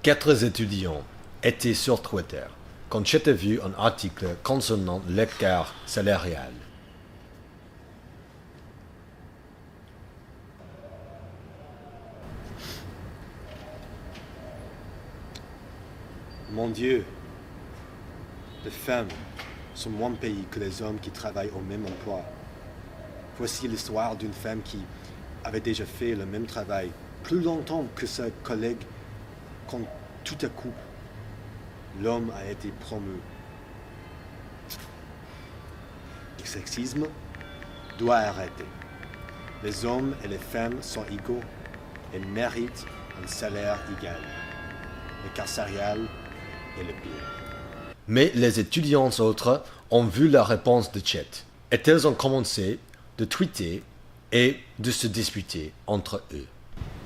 Quatre étudiants étaient sur Twitter quand j'ai vu un article concernant l'écart salarial. Mon Dieu, les femmes sont moins payées que les hommes qui travaillent au même emploi. Voici l'histoire d'une femme qui avait déjà fait le même travail plus longtemps que sa collègue quand tout à coup, l'homme a été promu. Le sexisme doit arrêter. Les hommes et les femmes sont égaux et méritent un salaire égal. L'écart salarial est le pire. Mais les étudiants autres ont vu la réponse de Chet et elles ont commencé de tweeter et de se disputer entre eux.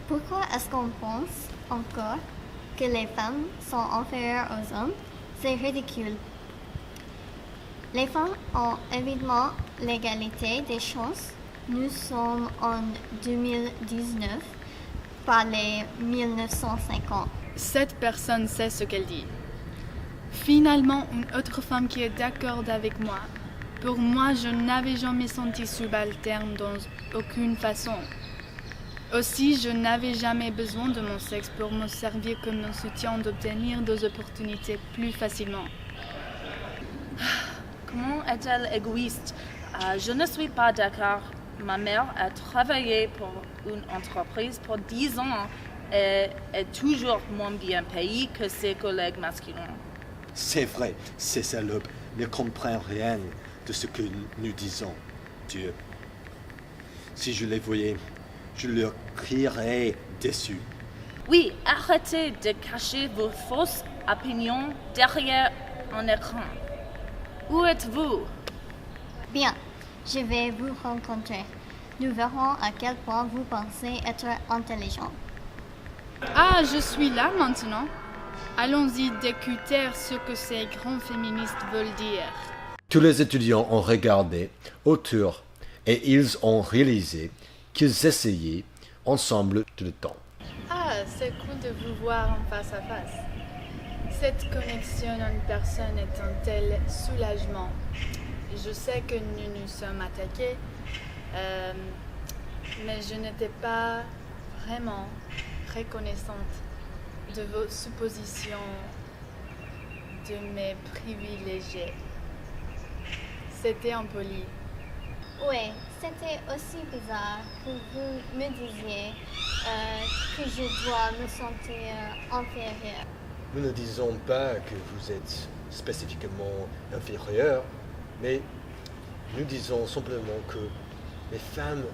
Pourquoi est-ce qu'on pense encore que les femmes sont inférieures aux hommes? C'est ridicule. Les femmes ont évidemment l'égalité des chances. Nous sommes en 2019, pas les 1950. Cette personne sait ce qu'elle dit. Finalement, une autre femme qui est d'accord avec moi. Pour moi, je n'avais jamais senti subalterne dans aucune façon. Aussi, je n'avais jamais besoin de mon sexe pour me servir comme un soutien d'obtenir des opportunités plus facilement. Comment est-elle égoïste? Je ne suis pas d'accord. Ma mère a travaillé pour une entreprise pour 10 ans et est toujours moins bien payée que ses collègues masculins. C'est vrai, ces salopes ne comprennent rien de ce que nous disons. Dieu, si je les voyais, je leur crierais dessus. Oui, arrêtez de cacher vos fausses opinions derrière un écran. Où êtes-vous? Bien, je vais vous rencontrer. Nous verrons à quel point vous pensez être intelligent. Ah, je suis là maintenant. Allons-y d'écouter ce que ces grands féministes veulent dire. Tous les étudiants ont regardé autour et ils ont réalisé qu'ils essayaient ensemble tout le temps. Ah, c'est cool de vous voir en face à face. Cette connexion en personne est un tel soulagement. Je sais que nous nous sommes attaqués, mais je n'étais pas vraiment reconnaissante de vos suppositions de mes privilégiés. C'était impoli. Oui, c'était aussi bizarre que vous me disiez que je dois me sentir inférieure. Nous ne disons pas que vous êtes spécifiquement inférieur, mais nous disons simplement que les femmes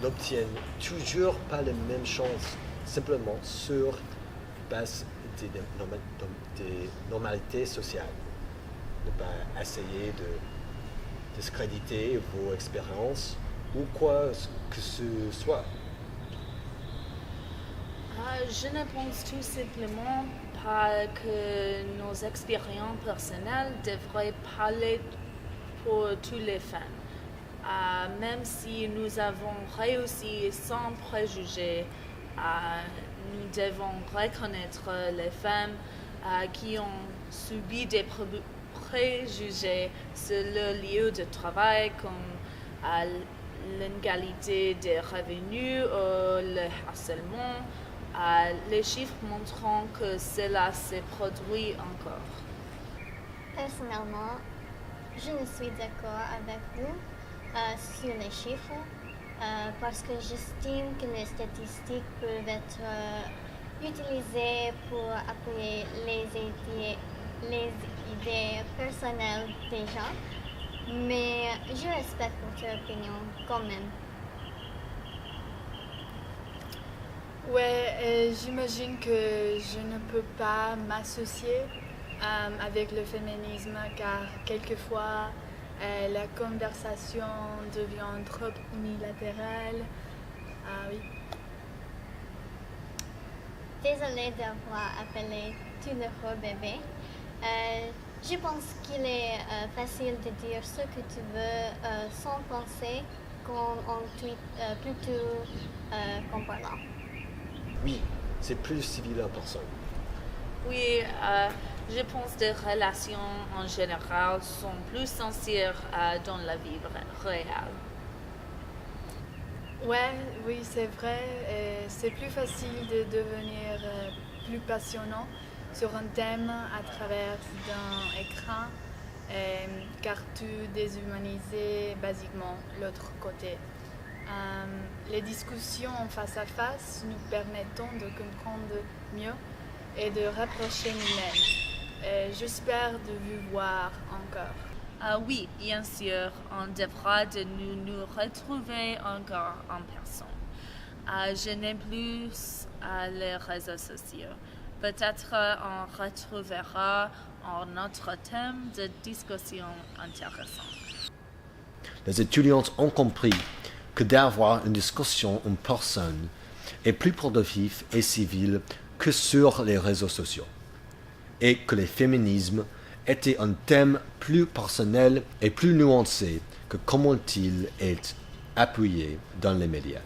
n'obtiennent toujours pas les mêmes chances, simplement sur base des normalités sociales. Ne pas essayer de discréditer vos expériences ou quoi que ce soit. Je ne pense tout simplement pas que nos expériences personnelles devraient parler pour toutes les femmes. Même si nous avons réussi sans préjugés, nous devons reconnaître les femmes qui ont subi des préjugés sur leur lieu de travail, comme l'inégalité des revenus ou le harcèlement. Les chiffres montrent que cela se produit encore. Personnellement, je ne suis d'accord avec vous sur les chiffres parce que j'estime que les statistiques peuvent être utilisées pour appuyer les idées personnelles des gens, mais je respecte votre opinion quand même. Ouais, j'imagine que je ne peux pas m'associer avec le féminisme car quelquefois la conversation devient trop unilatérale. Ah oui. Désolée d'avoir appelé tout le gros bébé. Je pense qu'il est facile de dire ce que tu veux sans penser qu'en tweet plutôt qu'en parlant. Oui, c'est plus civil en personne. Oui, je pense que les relations en général sont plus sincères dans la vie réelle. Ouais, oui, c'est vrai. Et c'est plus facile de devenir plus passionnant sur un thème à travers d'un écran, car tu déshumanises basiquement l'autre côté. Les discussions en face à face nous permettent de comprendre mieux et de rapprocher nous-mêmes. J'espère de vous voir encore. Oui, bien sûr, on devra de nous retrouver encore en personne. Je n'aime plus les réseaux sociaux. Peut-être on retrouvera un autre thème de discussion intéressant. Les étudiants ont compris que d'avoir une discussion en personne est plus productif et civil que sur les réseaux sociaux, et que le féminisme était un thème plus personnel et plus nuancé que comment il est appuyé dans les médias.